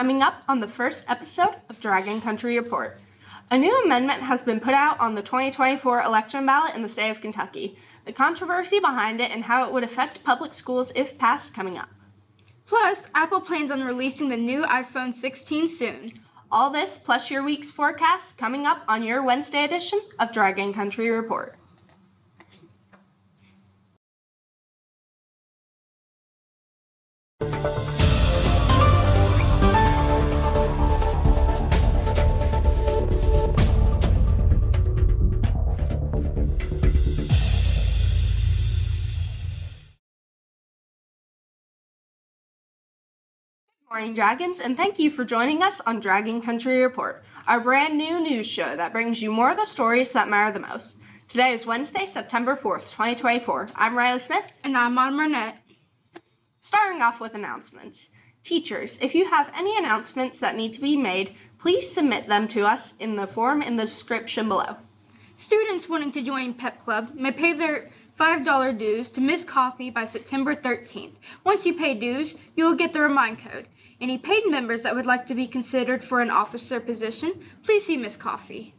Coming up on the first episode of Dragon Country Report. A new amendment has been put out on the 2024 election ballot in the state of Kentucky. The controversy behind it and how it would affect public schools if passed coming up. Plus, Apple plans on releasing the new iPhone 16 soon. All this plus your week's forecast coming up on your Wednesday edition of Dragon Country Report. Morning Dragons, and thank you for joining us on Dragon Country Report, our brand new news show that brings you more of the stories that matter the most. Today is Wednesday, September 4th, 2024. I'm Riley Smith. And I'm Autumn Burnett. Starting off with announcements. Teachers, if you have any announcements that need to be made, please submit them to us in the form in the description below. Students wanting to join Pep Club may pay their $5 dues to Miss Coffee by September 13th. Once you pay dues, you will get the remind code. Any paid members that would like to be considered for an officer position, please see Miss Coffee.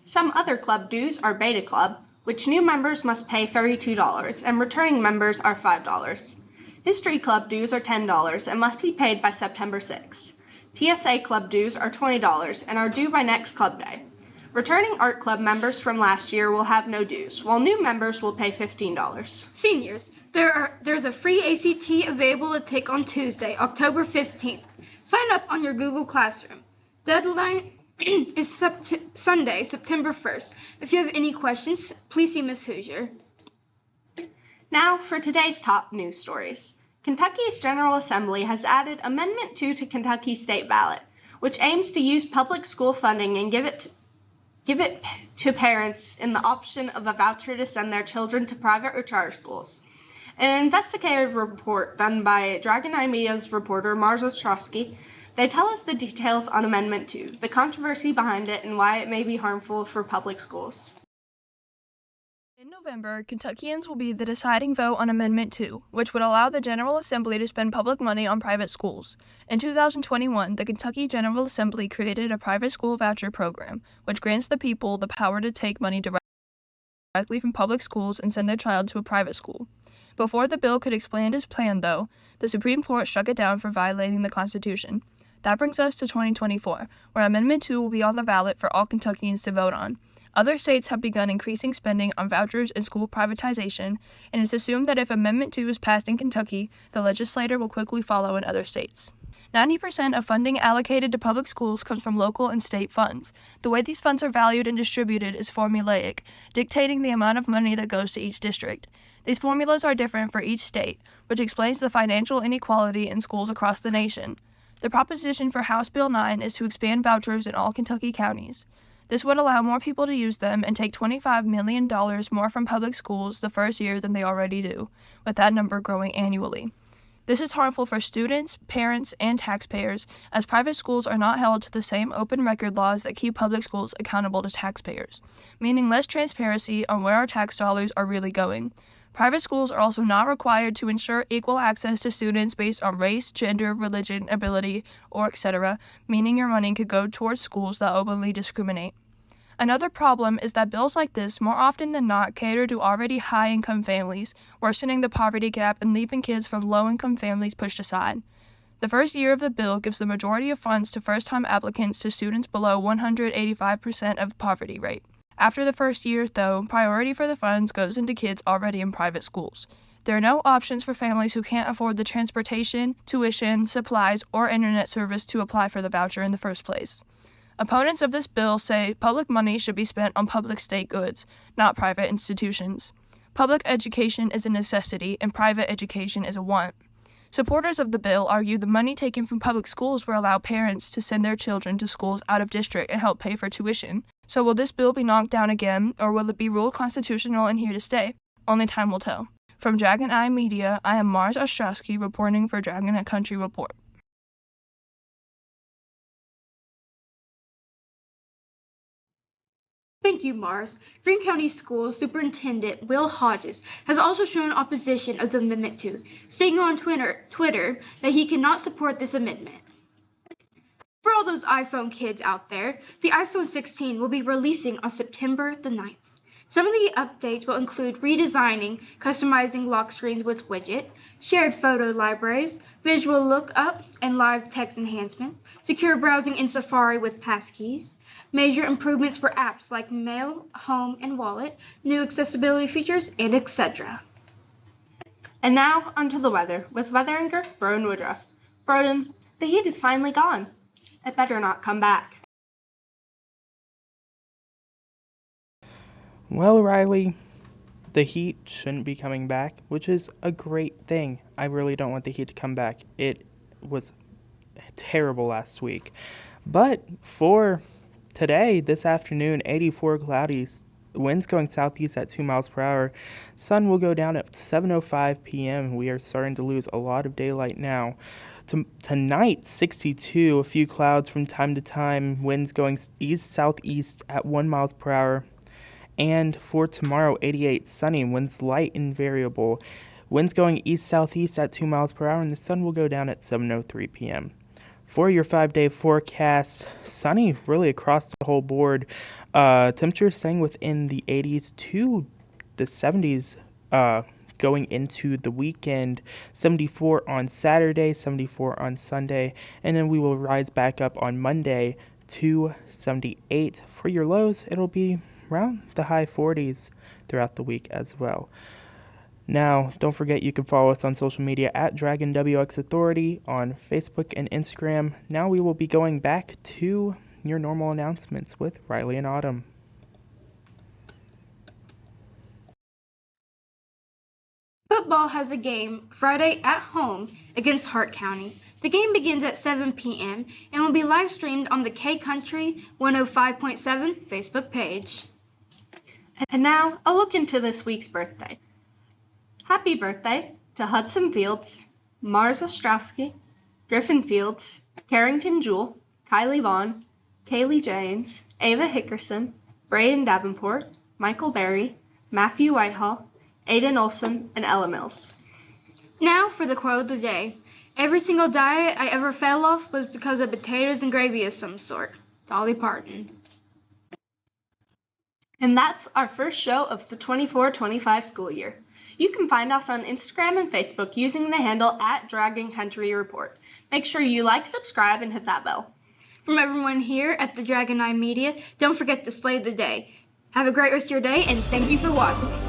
Some other club dues are Beta Club, which new members must pay $32, and returning members are $5. History Club dues are $10 and must be paid by September 6th. TSA Club dues are $20 and are due by next club day. Returning Art Club members from last year will have no dues, while new members will pay $15. Seniors, there's a free ACT available to take on Tuesday, October 15th. Sign up on your Google Classroom. Deadline is Sunday, September 1st. If you have any questions, please see Ms. Hoosier. Now for today's top news stories. Kentucky's General Assembly has added Amendment 2 to Kentucky's state ballot, which aims to use public school funding and give it to parents in the option of a voucher to send their children to private or charter schools. In an investigative report done by Dragon Eye Media's reporter Mars Ostrowski, they tell us the details on Amendment 2, the controversy behind it, and why it may be harmful for public schools. In November, Kentuckians will be the deciding vote on Amendment 2, which would allow the General Assembly to spend public money on private schools. In 2021, the Kentucky General Assembly created a private school voucher program, which grants the people the power to take money directly from public schools and send their child to a private school. Before the bill could expand its plan, though, the Supreme Court struck it down for violating the Constitution. That brings us to 2024, where Amendment 2 will be on the ballot for all Kentuckians to vote on. Other states have begun increasing spending on vouchers and school privatization, and it's assumed that if Amendment 2 is passed in Kentucky, the legislature will quickly follow in other states. 90% of funding allocated to public schools comes from local and state funds. The way these funds are valued and distributed is formulaic, dictating the amount of money that goes to each district. These formulas are different for each state, which explains the financial inequality in schools across the nation. The proposition for House Bill 9 is to expand vouchers in all Kentucky counties. This would allow more people to use them and take $25 million more from public schools the first year than they already do, with that number growing annually. This is harmful for students, parents, and taxpayers, as private schools are not held to the same open record laws that keep public schools accountable to taxpayers, meaning less transparency on where our tax dollars are really going. Private schools are also not required to ensure equal access to students based on race, gender, religion, ability, or etc., meaning your money could go towards schools that openly discriminate. Another problem is that bills like this more often than not cater to already high-income families, worsening the poverty gap and leaving kids from low-income families pushed aside. The first year of the bill gives the majority of funds to first-time applicants to students below 185% of poverty rate. After the first year, though, priority for the funds goes into kids already in private schools. There are no options for families who can't afford the transportation, tuition, supplies, or internet service to apply for the voucher in the first place. Opponents of this bill say public money should be spent on public state goods, not private institutions. Public education is a necessity and private education is a want. Supporters of the bill argue the money taken from public schools will allow parents to send their children to schools out of district and help pay for tuition. So will this bill be knocked down again, or will it be ruled constitutional and here to stay? Only time will tell. From Dragon Eye Media, I am Mars Ostrowski reporting for Dragon Country Report. Thank you, Mars. Greene County Schools Superintendent Will Hodges has also shown opposition of the Amendment 2, stating on Twitter that he cannot support this amendment. For all those iPhone kids out there, the iPhone 16 will be releasing on September the 9th. Some of the updates will include redesigning, customizing lock screens with widget, shared photo libraries, visual lookup and live text enhancement, secure browsing in Safari with passkeys, major improvements for apps like Mail, Home, and Wallet, new accessibility features, and etc. And now onto the weather with weather anchor Broden Woodruff. Broden, the heat is finally gone. It better not come back. Well, Riley, the heat shouldn't be coming back, which is a great thing. I really don't want the heat to come back. It was terrible last week. But for today, this afternoon, 84 cloudy, winds going southeast at 2 miles per hour. Sun will go down at 7:05 p.m. We are starting to lose a lot of daylight now. Tonight, 62, a few clouds from time to time, winds going east-southeast at 1 miles per hour. And for tomorrow, 88, sunny, winds light and variable. Winds going east-southeast at 2 miles per hour, and the sun will go down at 7:03 p.m. For your 5-day forecast, sunny really across the whole board. Temperatures staying within the 80s to the 70s going into the weekend. 74 on Saturday, 74 on Sunday, and then we will rise back up on Monday to 78. For your lows, it'll be around the high 40s throughout the week as well. Now, don't forget you can follow us on social media at DragonWX Authority on Facebook and Instagram. Now we will be going back to your normal announcements with Riley and Autumn. Football has a game Friday at home against Hart County. The game begins at 7 p.m. and will be live streamed on the K Country 105.7 Facebook page. And now, a look into this week's birthday. Happy birthday to Hudson Fields, Mars Ostrowski, Griffin Fields, Carrington Jewell, Kylie Vaughn, Kaylee James, Ava Hickerson, Braden Davenport, Michael Berry, Matthew Whitehall, Aiden Olson, and Ella Mills. Now for the quote of the day. Every single diet I ever fell off was because of potatoes and gravy of some sort. Dolly Parton. And that's our first show of the 24-25 school year. You can find us on Instagram and Facebook using the handle at Dragon Country Report. Make sure you like, subscribe, and hit that bell. From everyone here at the Dragon Eye Media, don't forget to slay the day. Have a great rest of your day, and thank you for watching.